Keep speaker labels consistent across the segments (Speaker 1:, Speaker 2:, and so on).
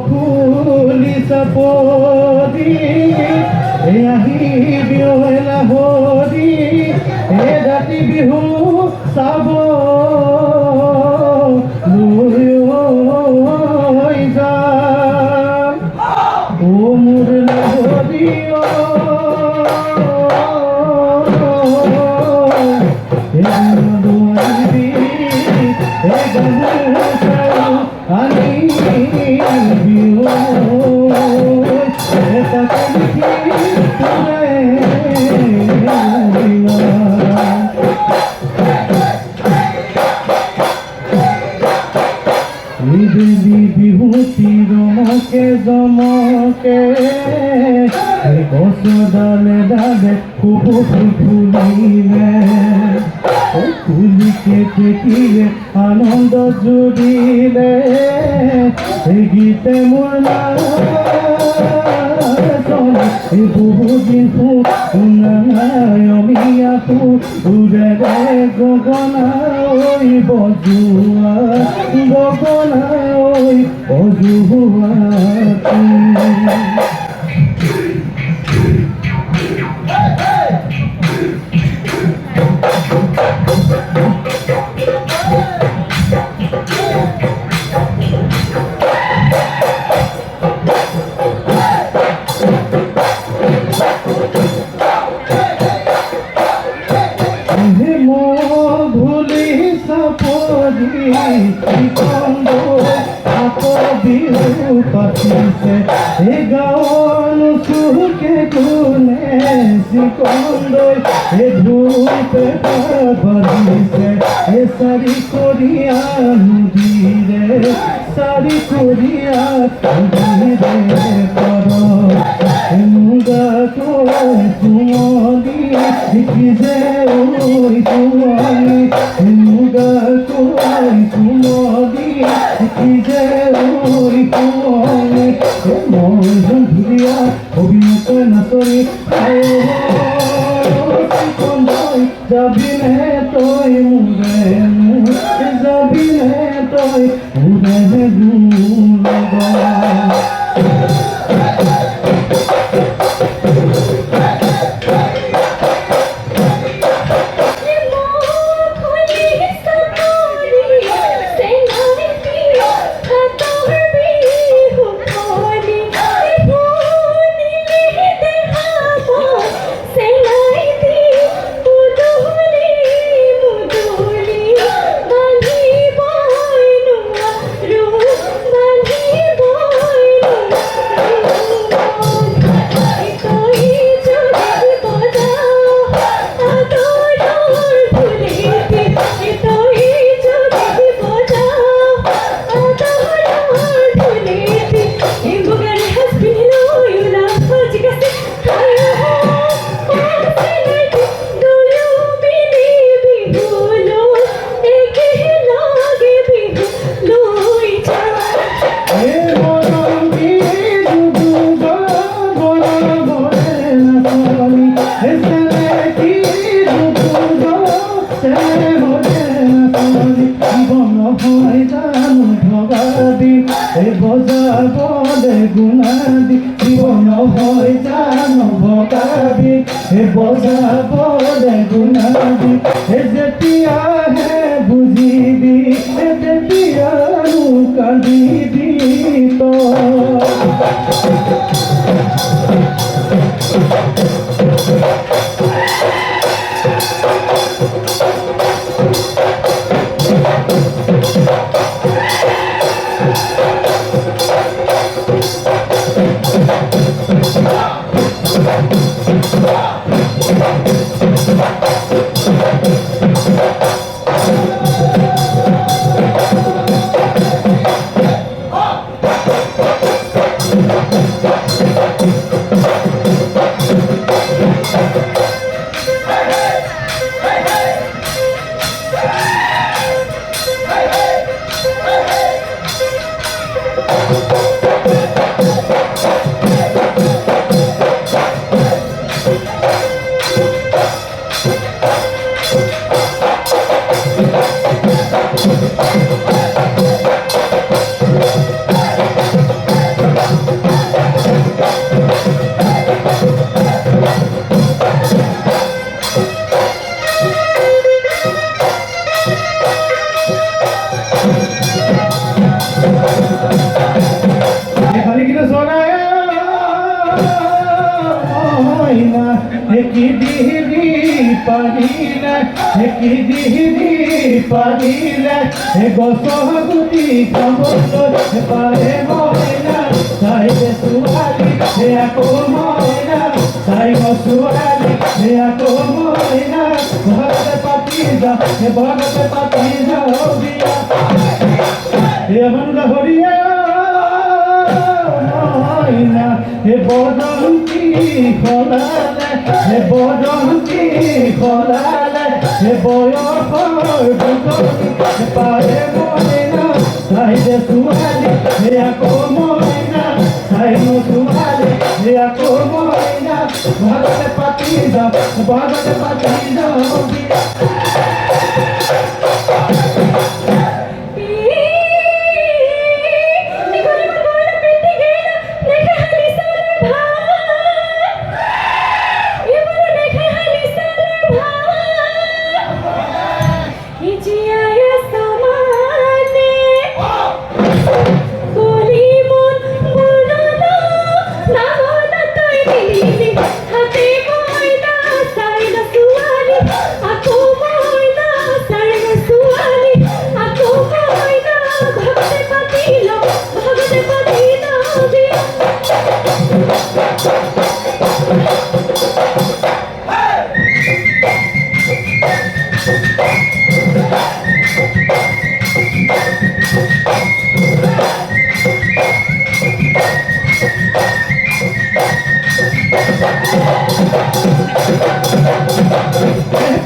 Speaker 1: খুলি চাপৰি আহিবি লাহৰি ৰাতি বিহু চাব লৈ যাম ও মোৰ লাহৰি বিভূতি রমকে জমকে গছ ডালে ডালে খুব ফুলিলে ফুলিকে দেখিলে আনন্দ জুড়িলে গীতে মোৰ বহুদিন শুনা নাই অমিয়া উৰে গগনা ঐ বজোৱা গগনা ঐ বজোৱা ভুলি চাপৰি বিহু পাতিছে এই গাঁৱৰ চুকে কোনে চিকন্দৈ এই ধূপে বাজিছে এই চাৰি কৰিয়া নদীৰে চাৰি কৰিয়া নদীৰে কৰ মুগাটো চুমলি কি যে ঐ চুমলি মুগাটো চুমলি কি যে ঐ চুমলি মই ধুনীয়া অভিনেতা নাচৰি যাবিনে তই মোৰে যাবিনে তই মোৰে বজাবলে গুণাবি জীবন হয় জান ভগাবি বজাবলে গুণাবি যেতিয়াহে বুজিবি তেতিয়ানো কান্দিবি এখানে কিন্তু শোনায় না কি দিদি পারিলে কি দিদি পারিলে গোসগুটি খবর পারে ময়না তাই সুহালি আকো ময়না তাই সুহালি আকো ময়না ভগতে পাতি যা ভগতে পাতি যাও দিয়া এ মনটা হরিয়া ময়না হে বদন্তি খোলালে হে বদন্তি খোলালে হে বয়স বুঝি পারে ময়না তাই যে সুহালি হে আকো ময়না তাই সুহালি হে আকো ময়না ভগতে পাতি যাও ভগতে পাতি যাও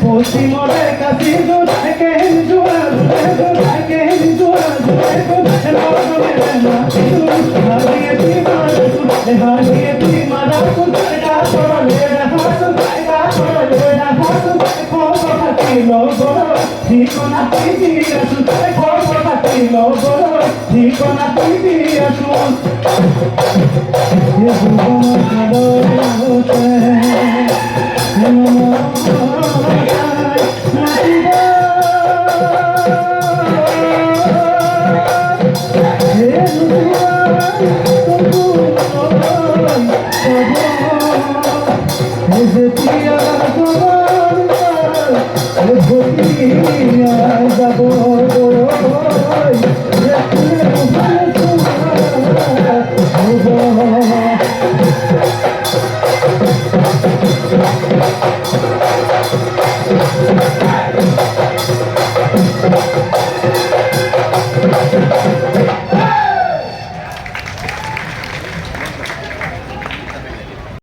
Speaker 1: পশ্চিমরে কাশি দুধ কেন জুয়া কেন জুয়া হারিয়ে তুই মারা এটা করলে হাসু এটা করলে হাসু খবর থাকিল ঠিকনা তুই দিয়ে আসু খবর থাকিল ঠিকনা তুই দিয়ে আসু যাব